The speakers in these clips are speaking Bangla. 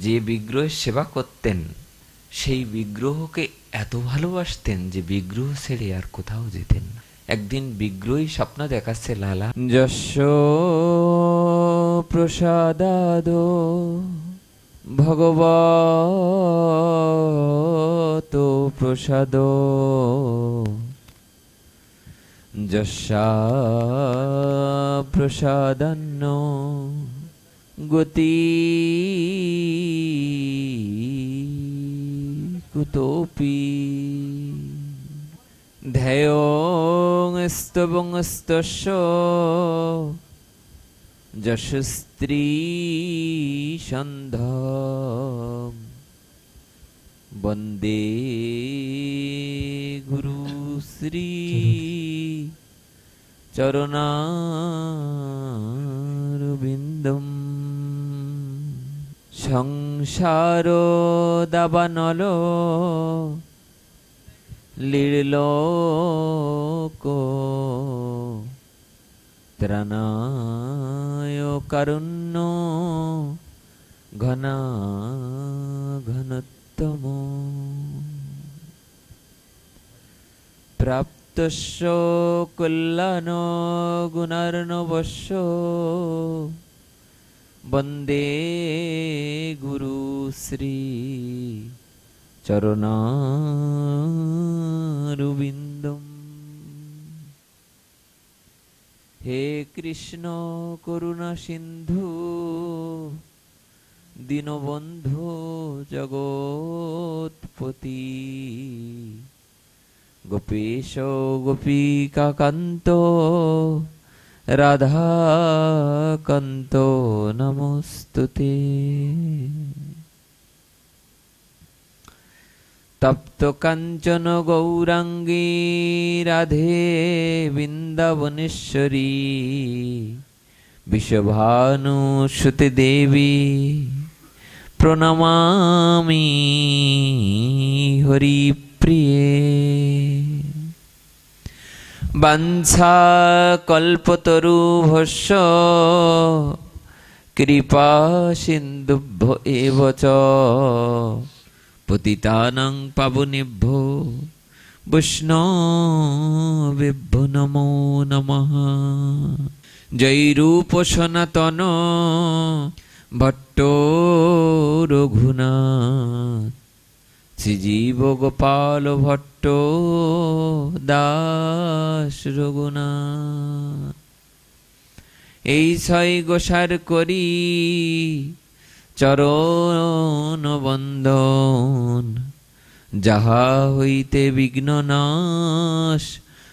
যে বিগ্রহের সেবা করতেন সেই বিগ্রহকে এত ভালোবাসতেন যে বিগ্রহ ছেড়ে আর কোথাও যেতেন না। একদিন বিগ্রহই স্বপ্ন দেখাচ্ছে লালা, যশ প্রসাদাদ ভগবত প্রসাদ যশা প্রসাদান্ন গতি কুতোপি ধ্যায়ং স্তবং স্তস্য যশস্ত্রী সন্ধম বন্দে গুরু শ্রী চরণারবিন্দম সংসার দাবানল লীড়লোক ত্রাণায় কারুণ্য ঘনা ঘনতম প্রাপ্তস্য কল্যাণ গুণার্ণবস্য বন্দে গুরু শ্রী চরণারবিন্দম। হে কৃষ্ণ করুণা সিন্ধু দীনবন্ধু জগৎপতি গোপীশ গোপীকান্ত রাধাকান্ত নমস্তুতে। তপ্ত কাঞ্চন গৌরাঙ্গী রাধে বৃন্দাবনেশ্বরী বিশ্বভানুসুতে দেবী প্রণমামি হরিপ্রিয়ে। বাঞ্ছা কল্পতরুভ্যশ্চ কৃপা সিন্ধুভ্য এব চ পতিতানাং পাবনেভ্যো বৈষ্ণবেভ্যো নমো নমঃ। জয় রূপ সনাতন ভট্ট রঘুনাথ শ্রীজীব গোপাল ভট্ট দাস রঘুনাথ। এই ছয় গোসার করি চরণ বন্দন যাহা হইতে বিঘ্ন নাশ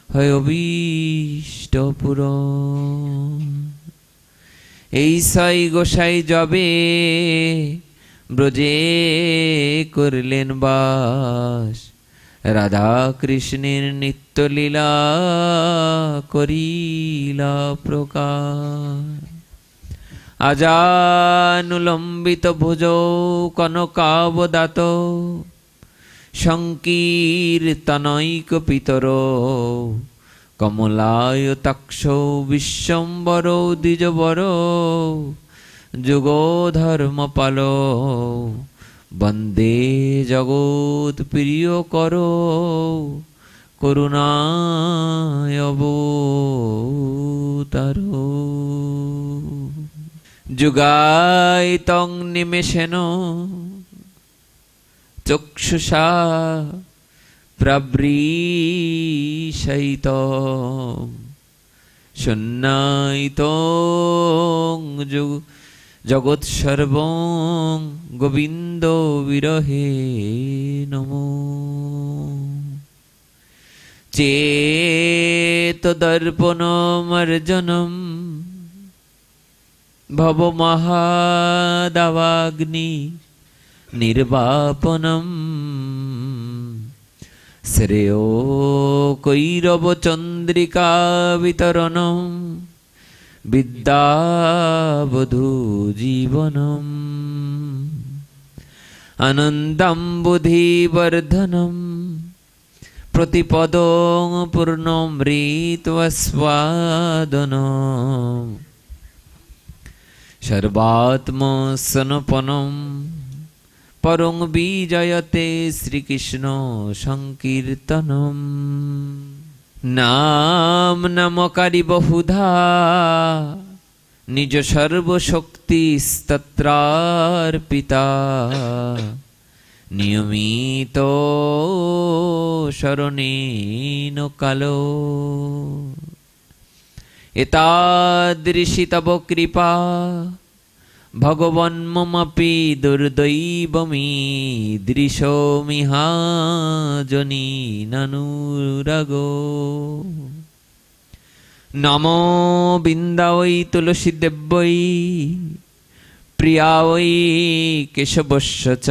হয় অভীষ্ট পূরণ। এই ছয় গোসাই যবে ব্রজে করলেন বাস রাধা কৃষ্ণের নিত্য লীলা করিলা প্রকাশ। আজানুলম্বিত ভুজৌ কনকাবদাত সংকীর্তনৈক পিতর কমলায়তাক্ষ বিশ্বম্বর দ্বিজবর যুগধর্মপাল বন্দে জগৎ প্রিয় কর করুণায় অবতার। যুগায়িতং নিমেষেন চক্ষুষা প্রবৃষয়িতং শূন্যায়িতং জগৎসর্বং গোবিন্দ বিরহে নমো। চেতদর্পণমর্জনম ভবমহাদাবাগ্নি নির্বাপনম শ্রেयो কৈরব চন্দ্রিকা বিতরণম বিদ্যাবধূ জীবনম আনন্দাম্বুধিবর্ধনম প্রতিপদং পূর্ণমৃতস্বাদনম সর্বাত্মসনপনম পরং বিজয়তে শ্রীকৃষ্ণ সংকীর্তনম। নাম নামকারী বহুধা নিজ সর্বশক্তি স্তত্রার্পিতা। নিয়মিত শরণেন কালো এতাদৃশি তব কৃপা ভগবন মমপি দুর্দৈবমীদৃশমিহাজনী নানুরাগো। নমো বৃন্দাবৈ তুলসী দেব্যৈ প্রিয়াবৈ কেশবস্য চ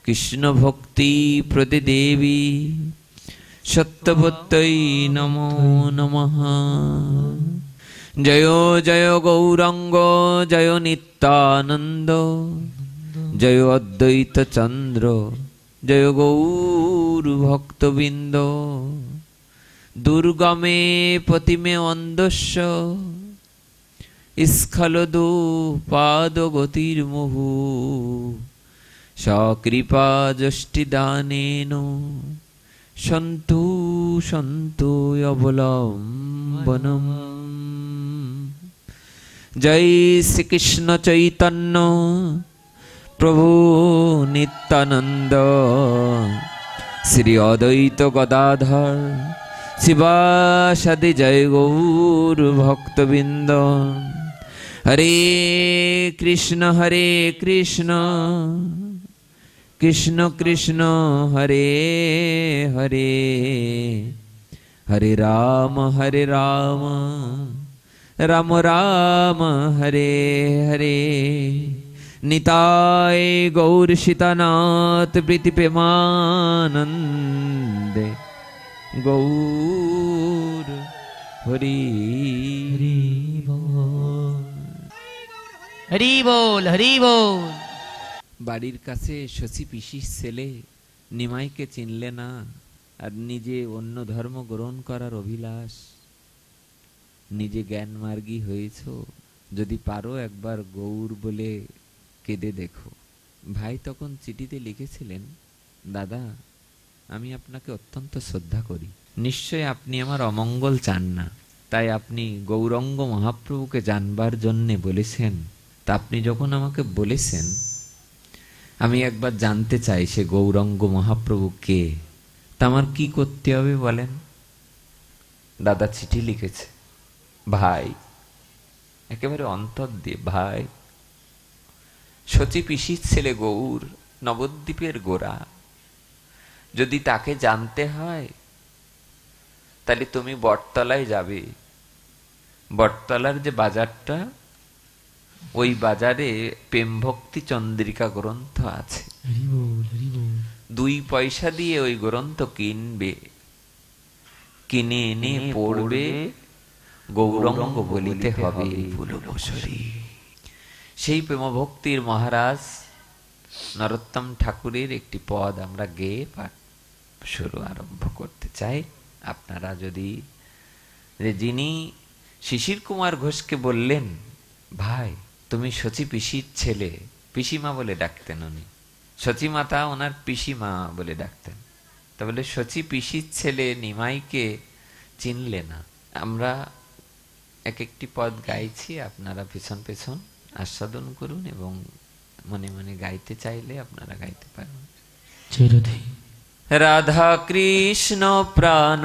কৃষ্ণ ভক্তি প্রদে দেবী সত্যবত্যৈ নমো নমঃ। জয় জয় গৌরাঙ্গ জয় নিত্যানন্দ জয় অদ্বৈত চন্দ্র জয় গৌর ভক্তবৃন্দ। দুর্গমে পতিমে অন্ধস্য স্খলদো পাদগতির্মুহু সকৃপা যষ্টিদানেন সন্তু সন্তু অবলম্বনম। জয় শ্রীকৃষ্ণ চৈতন্য প্রভু নিত্যানন্দ শ্রী অদ্বৈত গদাধর শিবাসাদি জয় গৌর ভক্তবৃন্দ। হরে কৃষ্ণ কৃষ্ণ কৃষ্ণ হরে হরে হরে রাম রাম রাম হরে হরে। নিতাই গৌর সীতানাথ প্রীতি প্রেমানন্দে গৌর হরি হরি বল হরি বল। বাড়ির কাছে শশী পিসির ছেলে নিমাইকে চিনলে না, আর নিজে অন্য ধর্ম গ্রহণ করার অভিলাষ। নিজে জ্ঞান মার্গী হয়েছ, যদি পারো একবার গৌর বলে কেঁদে দেখো। ভাই তখন চিঠিতে লিখেছিলেন, দাদা আমি আপনাকে অত্যন্ত শ্রদ্ধা করি, নিশ্চয় আপনি আমার অমঙ্গল চান না, তাই আপনি গৌরাঙ্গ মহাপ্রভুকে জানবার জন্যে বলেছেন। তা আপনি যখন আমাকে বলেছেন, আমি একবার জানতে চাই সে গৌরাঙ্গ মহাপ্রভু কে, তা আমার কি করতে হবে বলেন। দাদা চিঠি লিখেছে, ভাই একেবারে অন্তর দিয়ে, ভাই শচী পিসির ছেলে গৌর নবদ্বীপের গোরা, যদি তাকে জানতে হয় তাহলে তুমি বটতলায় যাবে। বটতলার যে বাজারটা, ওই বাজারে প্রেম ভক্তি চন্দ্রিকা গ্রন্থ আছে, 2 পয়সা দিয়ে ওই গ্রন্থ কিনবে, কিনে এনে পড়বে, গৌরাঙ্গ বলিতে হবে ফুলবসরী। সেই প্রেম ভক্তির মহারাজ নরোত্তম ঠাকুরের একটি পদ আমরা গেয়ে পাঠ শুরু আরম্ভ করতে চাই। আপনারা যদি, যিনি শিশির কুমার ঘোষকে বললেন, ভাই তুমি শচী পিসির ছেলে, পিসিমা বলে ডাকতেন উনি, শচী মাতা ওনার পিসিমা বলে ডাকতেন, তা বলে শচী পিসির ছেলে নিমাইকে চিনলে না। আমরা এক একটি পদ গাইছি, আপনারা পেছন পেছন আস্বাদন করুন এবং মনে মনে গাইতে চাইলে আপনারা গাইতে পারবেন। রাধা কৃষ্ণ প্রাণ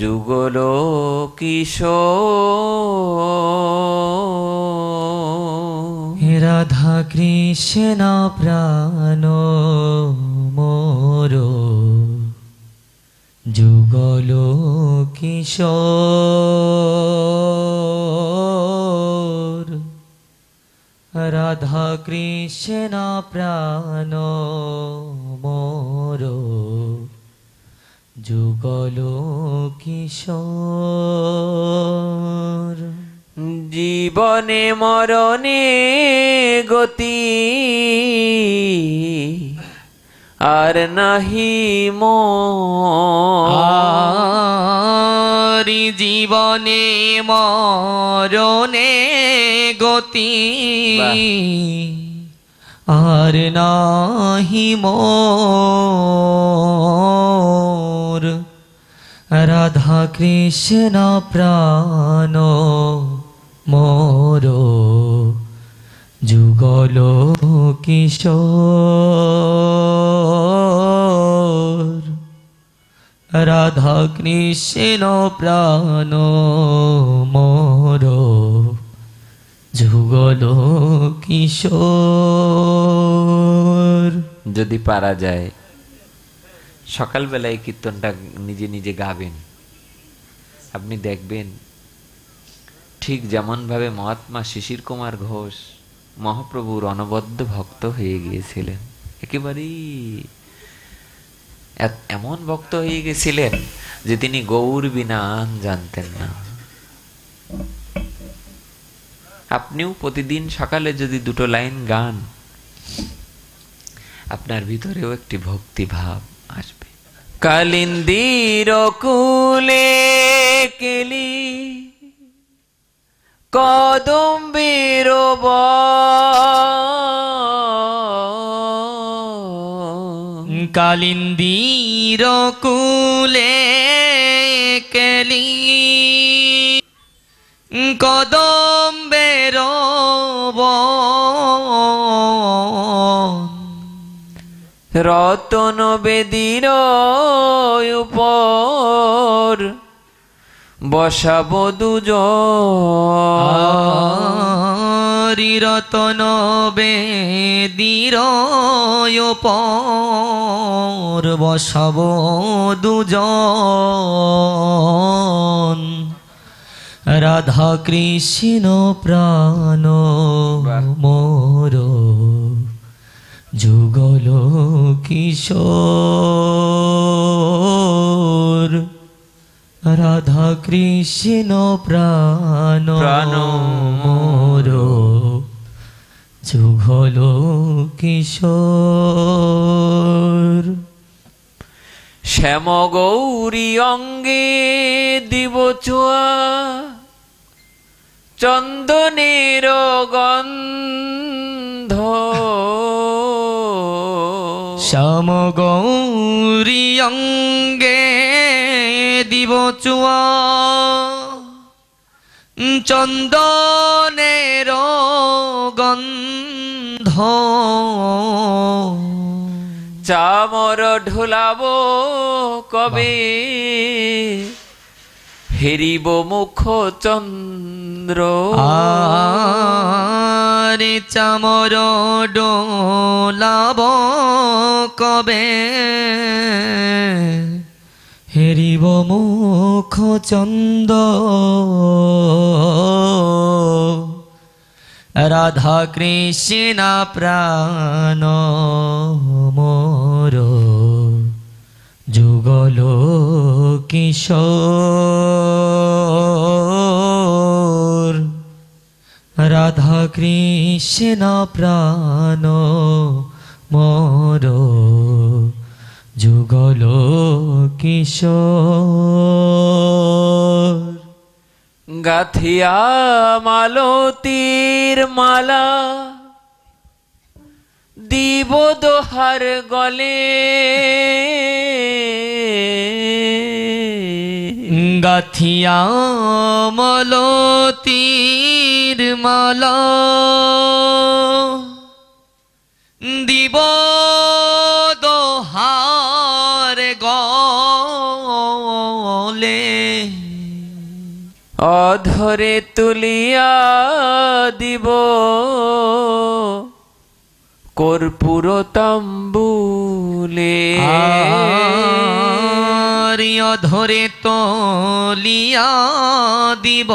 যুগল কিশোর, রাধা কৃষ্ণ প্রাণ মোর যুগল কিশোর। রাধা কৃষ্ণ প্রাণ মোর যুগল কিশোর। জীবনে মরণে গতি আর নাহি মোর আরি জীবনে মরণে গতি বাহ। আর নাহি মোর রাধা কৃষ্ণ প্রাণ মোর যুগল কিশোর রাধা কৃষ্ণ প্রাণ মোর যুগল কিশোর। যদি পারা যায় সকালবেলায় কীর্তনটা নিজে নিজে গাবেন, আপনি দেখবেন ঠিক যেমন ভাবে মহাত্মা শিশির কুমার ঘোষ মহাপ্রভুর অনবদ্য ভক্ত হয়ে গিয়েছিলেন, একেবারেই এমন ভক্ত হয়ে গেছিলেন যে তিনি গৌর বিনা আন জানতেন না। আপনিও প্রতিদিন সকালে যদি দুটো লাইন গান, আপনার ভিতরেও একটি ভক্তি ভাব আসবে। কালিন্দির কুলে কেলি কদম্বের কালিন্দির কুলে কেলি কদম্বের রতন বেদির উপর বসাবো দুজন, রতন বেদির উপর বসাব দুজন, রাধা কৃষ্ণ প্রাণ মোর যুগল কিশোর, রাধা কৃষ্ণ প্রাণ মোর যুগল কিশোর। শ্যাম গৌরী অঙ্গে দিব চুয়া চন্দনের গন্ধ, শ্যাম গৌরী অঙ্গে দিব চুয়া চন্দনের গন্ধ, চামর ঢোলাবো কবে হেরিব মুখ চন্দ্র, আরে চামর ডোলাব কবে হেরিব মুখ চন্দ, রাধা কৃষ্ণ প্রাণ মোর যুগল কিশোর, রাধা কৃষ্ণ প্রাণ মোর যুগল কিশোর। গাথিয়া মালতীর মালা দিব দোহার গলে, গাথিয়া মালতীর মালা দিব দোহার গলে, অধরে তুলিয়া দিব কর্পূর তাম্বুলে, ধরে তলিয়া দিব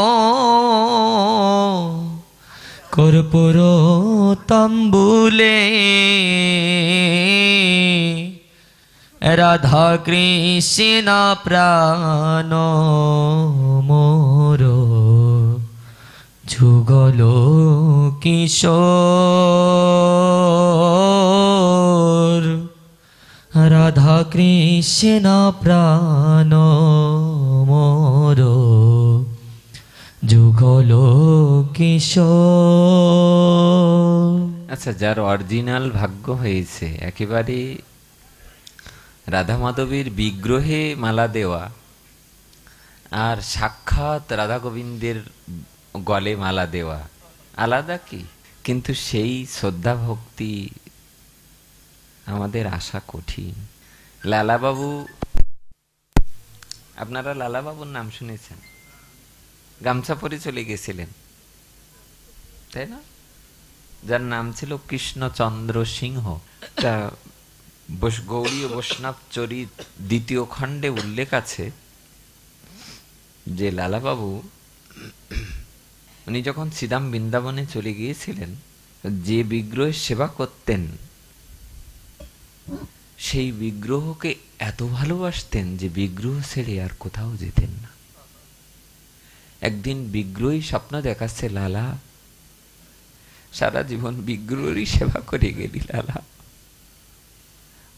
কর্পূর তাম্বুলে, রাধা কৃষ্ণ প্রাণ মোর যুগল কিশোর, কৃষ্ণ প্রাণ মোর যুগল কিশোর। আচ্ছা, যার অরিজিনাল ভাগ্য হয়েছে একেবারে রাধা মাধবীর বিগ্রহে মালা দেওয়া আর সাক্ষাৎ রাধা গোবিন্দের গলে মালা দেওয়া আলাদা কি? কিন্তু সেই শ্রদ্ধা ভক্তি আমাদের আশা কঠিন। লালাবাবু, আপনারা লালাবাবুর নাম শুনেছেন? গামছা পরে চলে গেছিলেন, তাই না? যার নাম ছিল কৃষ্ণচন্দ্র সিংহ। তা গৌড়ী ও বৈষ্ণব চরিত 2য় খণ্ডে উল্লেখ আছে যে লালাবাবু উনি যখন শ্রীধাম বৃন্দাবনে চলে গিয়েছিলেন, যে বিগ্রহের সেবা করতেন সেই বিগ্রহকে এত ভালোবাসতেন যে বিগ্রহ ছেড়ে আর কোথাও যেতেন না। একদিন বিগ্রহই স্বপ্ন দেখাচ্ছে, লালা সারা জীবন বিগ্রহেরই সেবা করে গেলি লালা,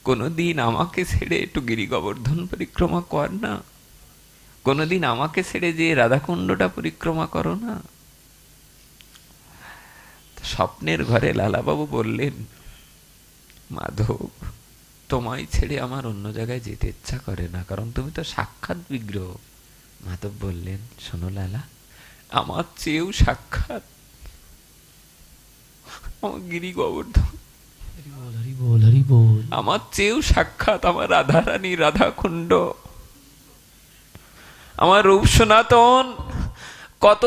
কোনদিন আমাকে ছেড়ে একটু গিরি গোবর্ধন পরিক্রমা কর না, কোনদিন আমাকে ছেড়ে যে রাধাকুণ্ডটা পরিক্রমা করো না। স্বপ্নের ঘরে লালাবাবু বললেন, মাধব তোমায় ছেড়ে আমার অন্য জায়গায় যেতে ইচ্ছা করে না, কারণ তুমি তো সাক্ষাৎ বিগ্রহ। মাধব বললেন, শোনো লালা, আমার চেয়েও সাক্ষাৎ আমার গিরি গোবর্ধন, আমার চেয়েও সাক্ষাৎ আমার রাধারানী রাধাকুণ্ড, আমার রূপ সনাতন। কত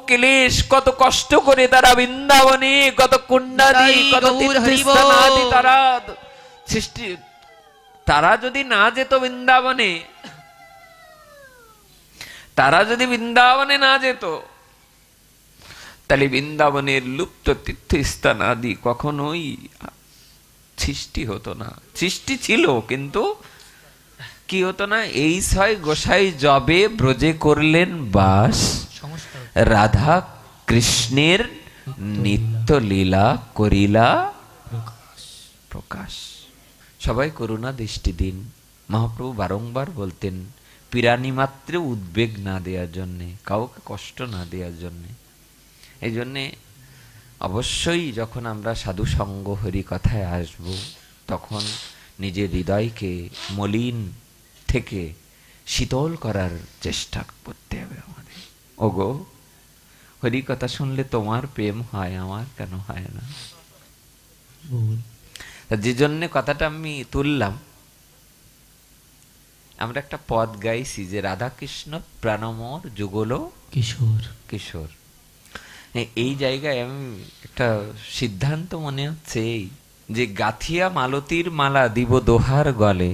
ক্লেশ, কত কষ্ট করে তারা বৃন্দাবনে, কত কুণ্ডাদি, কত তীর্থস্থানাদি তারা সৃষ্টি। তারা যদি না যেত বৃন্দাবনে, তারা যদি বৃন্দাবনে না যেত, তাহলে বৃন্দাবনের লুপ্ত তীর্থস্থান আদি কখনোই সৃষ্টি হতো না। সৃষ্টি ছিল, কিন্তু কি হতো না? এই 6 গোসাই যবে ব্রজে করলেন বাস, রাধা কৃষ্ণের নিত্য লীলা করিলা প্রকাশ। সবাই করুণা দৃষ্টি দিন। মহাপ্রভু বারংবার বলতেন পিরানি মাত্রে উদ্বেগ না দেওয়ার জন্যে, কাউকে কষ্ট না দেওয়ার জন্যে। এই জন্যে অবশ্যই যখন আমরা সাধু সঙ্গ হরি কথায় আসব, তখন নিজের হৃদয়কে মলিন থেকে শীতল করার চেষ্টা করতে হবে আমাদের। ওগো, হরি কথা শুনলে তোমার প্রেম হয়, আমার কেন হয় না? যে জন্য কথাটা আমি তুললাম, আমরা একটা পদ গাইছি যে রাধা কৃষ্ণ প্রাণমোর যুগল কিশোর কিশোর। এই জায়গায় আমি একটা সিদ্ধান্ত মনে হচ্ছে এই যে গাথিয়া মালতীর মালা দিব দোহার গলে,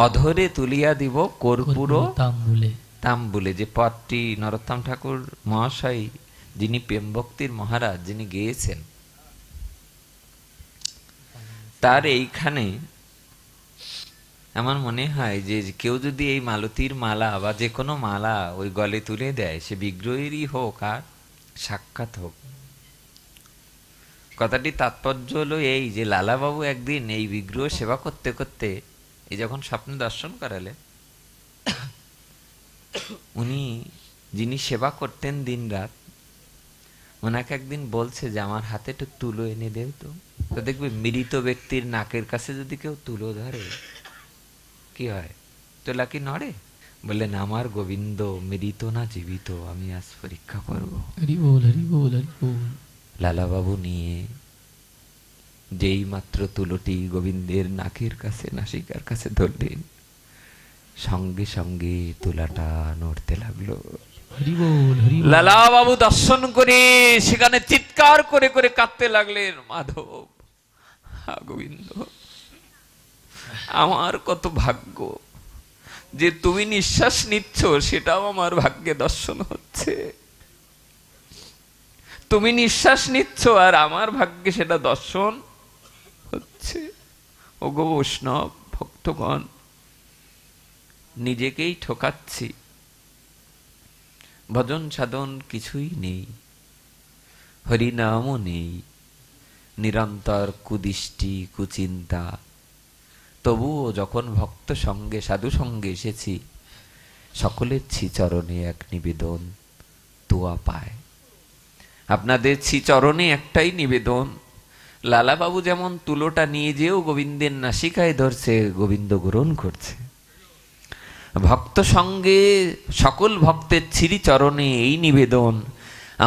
অধরে তুলিয়া দিব কর্পূর তাম্বুলে। যে পদটি নরোত্তম ঠাকুর মহাশয়, যিনি প্রেম ভক্তির মহারাজ, যিনি গেয়েছেন, তার এইখানে আমার মনে হয় যে কেউ যদি এই মালতীর মালা বা যে কোনো মালা ওই গলে তুলে দেয়, সে বিগ্রহেরই হোক আর সাক্ষাৎ হোক, কথাটি তাৎপর্য হলো এই যে লালাবাবু একদিন এই বিগ্রহ সেবা করতে করতে এই যখন স্বপ্নে দর্শন করালে, উনি যিনি সেবা করতেন দিন রাত, ওনাকে একদিন বলছে যে আমার হাতে একটু তুলো এনে দেও তো। তো দেখবে মৃত ব্যক্তির নাকের কাছে যদি কেউ তুলো ধরে কি হয়? তোলা কি নড়ে? বললেন, আমার গোবিন্দ মৃত না জীবিত, আমি আজ পরীক্ষা করবো। লালাবাবু নিয়ে যেই মাত্র তুলোটি গোবিন্দের নাকের কাছে, নাসিকার কাছে ধরলেন, সঙ্গে সঙ্গে তুলাটা নড়তে লাগলো। লালাবাবু দর্শন করে সেখানে চিৎকার করে করে কাঁদতে লাগলেন, মাধব, গোবিন্দ, আমার কত ভাগ্য যে তুমি নিঃশ্বাস নিচ্ছ, সেটাও আমার ভাগ্যে দর্শন হচ্ছে। তুমি নিঃশ্বাস নিচ্ছ আর আমার ভাগ্যে সেটা দর্শন হচ্ছে। ওগো বৈষ্ণব ভক্তগণ, নিজেকেই ঠকাচ্ছি, ভজন সাধন কিছুই নেই, হরিনামও নেই, নিরন্তর কুদৃষ্টি কুচিন্তা, তবুও যখন ভক্ত সঙ্গে সাধু সঙ্গে এসেছি, সকলের শ্রীচরণে এক নিবেদন, তোয়া পায়। আপনাদের শ্রীচরণে একটাই নিবেদন, লালাবাবু যেমন তুলোটা নিয়ে যেও গোবিন্দের নাসিকায় ধরছে, গোবিন্দ গ্রহণ করছে। ভক্ত সঙ্গে সকল ভক্তের শ্রীচরণে এই নিবেদন,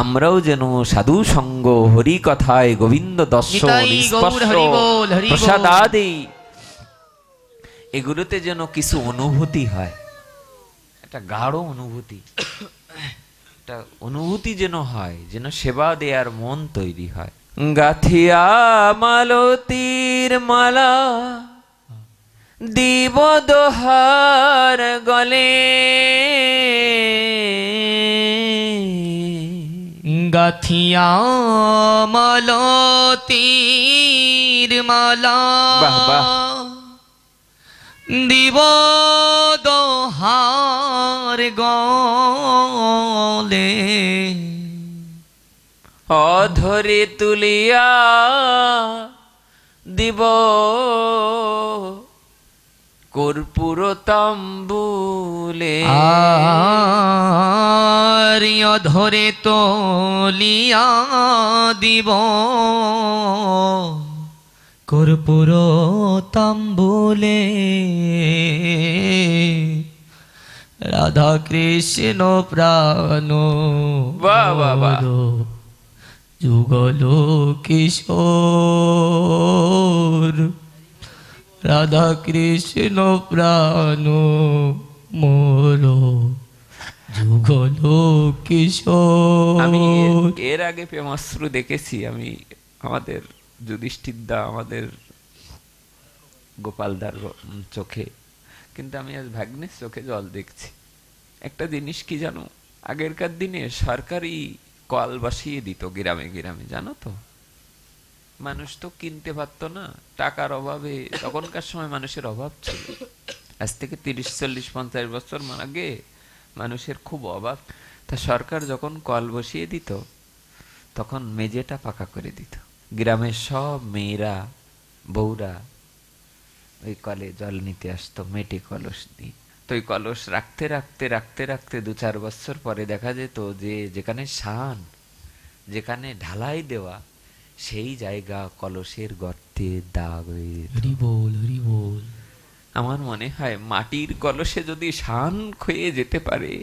আমরাও যেন সাধু সঙ্গ, হরি কথায়, গোবিন্দ দর্শন, স্পর্শ, প্রসাদাদি, এগুলোতে যেন কিছু অনুভূতি হয়, একটা গাঢ় অনুভূতি, একটা অনুভূতি যেন হয়, যেন সেবা দেয়ার মন তৈরি হয়। গাথিয়া মালতীর মালা দিব দোহার গলে, গাথিয়া মালতীর মালা, বাহ বাহ, দিব দোহার গলে, অধরে তুলিয়া দিব কর্পূর তাম্বুলে, আর ধরে তলিয়া দিব কর্পূর তাম্বুলে, রাধা কৃষ্ণ প্রাণ বাহ বাহ বাহ, যুগল কিশোর, রাধা কৃষ্ণ প্রাণ মোর যুগল কিশোর। আমি এর আগে প্রেমাশ্রু দেখেছি, আমি আমাদের যুধিষ্ঠির দা, আমাদের গোপালদার চোখে, কিন্তু আমি আজ ভাগ্নের চোখে জল দেখছি। একটা জিনিস কি জানো, আগেরকার দিনে সরকারি কল বসিয়ে দিত গ্রামে গ্রামে, জানো তো? মানুষ তো কিনতে পারতো না, টাকার অভাবে, তখনকার সময় মানুষের অভাব ছিল। আজ থেকে 30, 40, 50 বছর আগে মানুষের খুব অভাব। তা সরকার যখন কল বসিয়ে দিত, তখন মেঝেটা পাকা করে দিত। গ্রামের সব মেয়েরা, বউরা ওই কলে জল নিতে আসতো মেটে কলস দিয়ে। তো ওই কলস রাখতে রাখতে রাখতে রাখতে 2-4 বছর পরে দেখা যেত যে যেখানে শান, যেখানে ঢালাই দেওয়া, সেই জায়গা কলসের গর্তে দাগ হয়ে যেত। হরি বল, হরি বল। আমার মনে হয় মাটির কলসে যদি শান ক্ষয়ে যেতে পারে,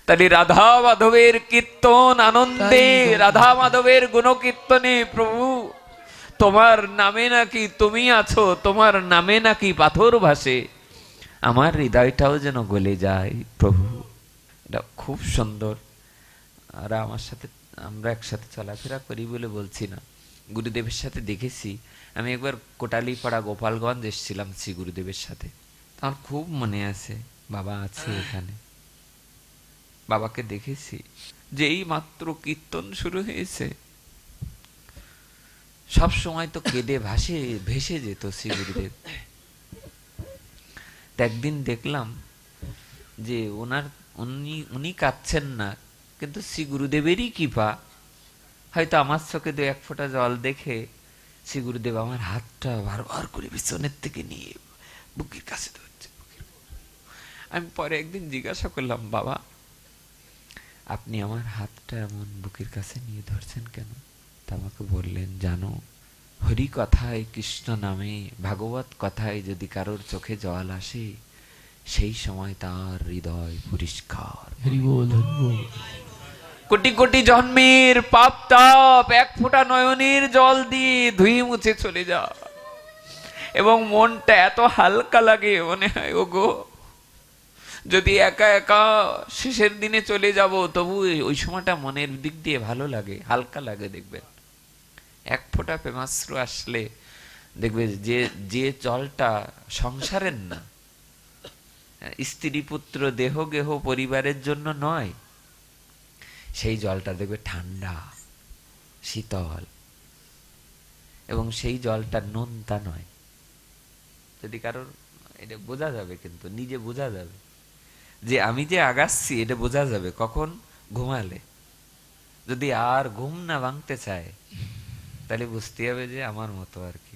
তাহলে রাধা মাধবের কীর্তন আনন্দে, রাধা মাধবের গুণকীর্তনে, প্রভু তোমার নামে নাকি তুমি আছো, তোমার নামে নাকি পাথর ভাসে, আমার হৃদয়টাও যেন গলে যায় প্রভু। এটা খুব সুন্দর। আর আমার সাথে, আমরা একসাথে চলাফেরা করি বলে বলছি না, গুরুদেবের সাথে দেখেছি। আমি একবার কোটালীপাড়া গোপালগঞ্জ এসেছিলাম শ্রী গুরুদেবের সাথে, আমার খুব মনে আছে, বাবা আছে এখানে, বাবাকে দেখেছি। যেই মাত্র কীর্তন শুরু হয়েছে, সব সময় তো কেঁদে ভেসে যেত শ্রী গুরুদেব। একদিন দেখলাম যে উনি কাঁদছেন না, কিন্তু শ্রী গুরুদেবেরই কৃপা, হয়তো আমার চোখে 2-1 ফোঁটা জল দেখে শ্রী গুরুদেব আমার হাতটা বারবার করে পিছনের থেকে নিয়ে বুকের কাছে ধরছে। আমি পরে একদিন জিজ্ঞাসা করলাম, বাবা আপনি আমার হাতটা এমন বুকের কাছে নিয়ে ধরছেন কেন? তা আমাকে বললেন, জানো, হরি কথায়, কৃষ্ণ নামে, ভাগবত কথায় যদি কারোর চোখে জল আসে, সেই সময় তার হৃদয় পরিষ্কার। হরি বল, হরি বল। কোটি কোটি জন্মের পাপ তাপ 1 ফোঁটা নয়নের জল দিয়ে ধুয়ে মুছে চলে যা, এবং মনটা এত হালকা লাগে, মনে হয় ওগো যদি একা একা শেষের দিনে চলে যাব, তবু ওই সময়টা মনের দিক দিয়ে ভালো লাগে, হালকা লাগে। দেখবেন 1 ফোঁটা প্রেমাশ্রু আসলে দেখবে যে জলটা সংসারের না, স্ত্রী পুত্র দেহ গেহ পরিবারের জন্য নয়, সেই জলটা দেখবে ঠান্ডা শীতল, এবং সেই জলটা নোনতা নয়। যদি কারোর এটা বোঝা যাবে, কিন্তু নিজে বোঝা যাবে যে আমি যে আগাচ্ছি, এটা বোঝা যাবে কখন? ঘুমালে। যদি আর ঘুম না ভাঙতে চায়, তাহলে বুঝতে হবে যে আমার মতো আর কি,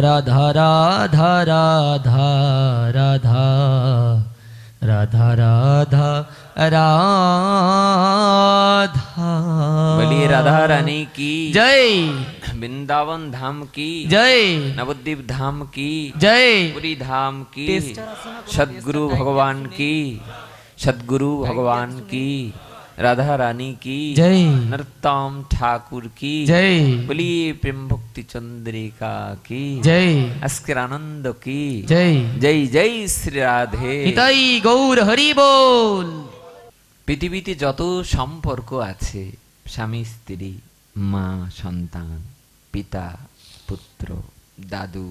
রাধা রাধা রাধা রাধা রাধা রাধা রাধা। বলিए राधा रानी की जय, वृंदावन धाम की जय, नवद्वीप धाम की जय। पुरी धाम की सद्गुरु भगवान की सद्गुरु भगवान की राधा रानी की जय, नरोत्तम ठाकुर की जय, बोलिए प्रेम भक्ति चंद्रिका की जय, अस्कर आनंद की जय। जय जय श्री राधे। নিতাই গৌর হরি বল। পৃথিবীতে যত সম্পর্ক আছে, স্বামী স্ত্রী, মা সন্তান, পিতা পুত্র, দাদু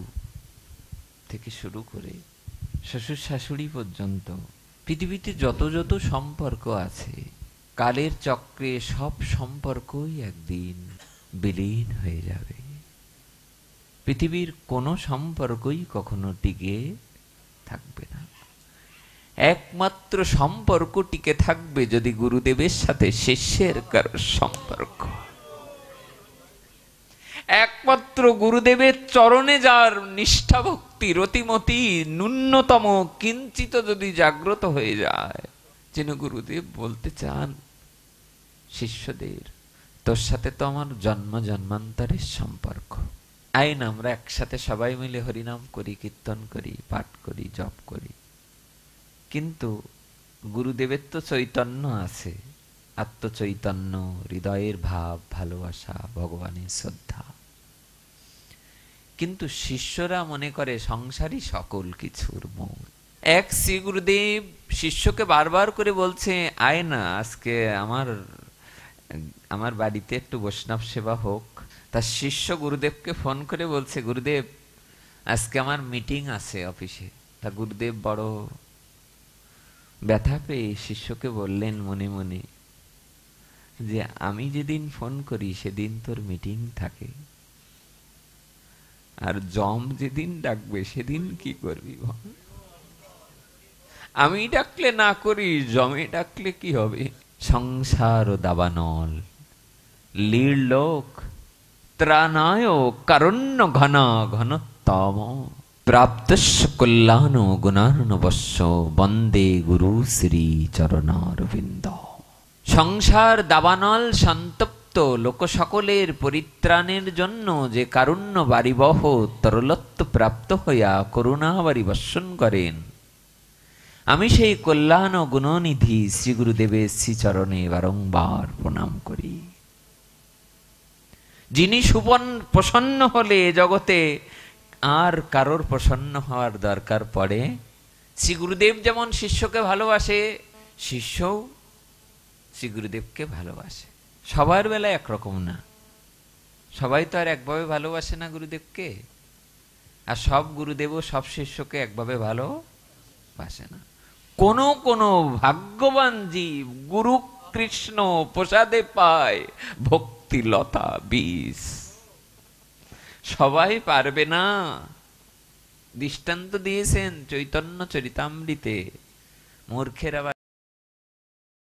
থেকে শুরু করে শ্বশুর শাশুড়ি পর্যন্ত পৃথিবীতে যত যত সম্পর্ক আছে, কালের চক্রে সব সম্পর্কই একদিন বিলীন হয়ে যাবে। পৃথিবীর কোনো সম্পর্কই কখনো টিকে থাকবে না। একমাত্র সম্পর্ক টিকে থাকবে যদি গুরুদেবের সাথে শিষ্যের কারোর সম্পর্ক। একমাত্র গুরুদেবের চরণে যার নিষ্ঠা ভক্তি রতিমতি ন্যূনতম কিঞ্চিত যদি জাগ্রত হয়ে যায়, যেন গুরুদেব বলতে চান শিষ্যদের, তোর সাথে তো আমার জন্ম জন্মান্তরের সম্পর্ক। আইন আমরা একসাথে সবাই মিলে হরিনাম করি, কীর্তন করি, পাঠ করি, জপ করি, কিন্তু গুরুদেবের তো চৈতন্য আছে, আত্মচৈতন্য, হৃদয়ের ভাব, ভালোবাসা, ভগবানের শ্রদ্ধা। কিন্তু শিষ্যরা মনে করে সংসারই সকল কিছুর মূল। এক শ্রী গুরুদেব শিষ্যকে বারবার করে বলছে, আয় না আজকে আমার বাড়িতে একটু বৈষ্ণব সেবা হোক। তার শিষ্য গুরুদেবকে ফোন করে বলছে, গুরুদেব আজকে আমার মিটিং আছে অফিসে। তা গুরুদেব বড় ব্যথা পেয়ে শিষ্যকে বললেন মনে মনে যে, আমি যেদিন ফোন করি সেদিন তোর মিটিং থাকে, আর জম যেদিন ডাকবে সেদিন কি করবি বল? আমি ডাকলে না করি, জমে ডাকলে কি হবে? সংসার দাবানল লীড়লোক ত্রাণায় কারণ্য ঘন ঘনতম প্রাপ্তস্য কল্যাণ গুণার্ণবস্য বন্দে গুরু শ্রী চরণারবিন্দ। সংসার দাবানল সন্তপ্ত লোক সকলের পরিত্রাণের জন্য যে কারুণ্য বারিবহ তরলত্ব প্রাপ্ত হইয়া করুণা বারি বর্ষণ করেন, আমি সেই কল্যাণ ও গুণনিধি শ্রী গুরুদেবের শ্রীচরণে বারংবার প্রণাম করি। যিনি প্রসন্ন হলে জগতে আর কারোর প্রসন্ন হওয়ার দরকার পড়ে। শ্রী গুরুদেব যেমন শিষ্যকে ভালোবাসে, শিষ্যও শ্রী গুরুদেবকে ভালোবাসে। সবার বেলা একরকম না, সবাই তো আর একভাবে ভালোবাসে না গুরুদেবকে, আর সব গুরুদেবও সব শিষ্যকে একভাবে ভালোবাসে না। কোন কোন ভাগ্যবান জীব গুরু কৃষ্ণ প্রসাদে পায় ভক্তি লতা বীজ, সবাই পারবে না। দৃষ্টান্ত দিয়েছেন চৈতন্য চরিতামৃতে, মূর্খের আবার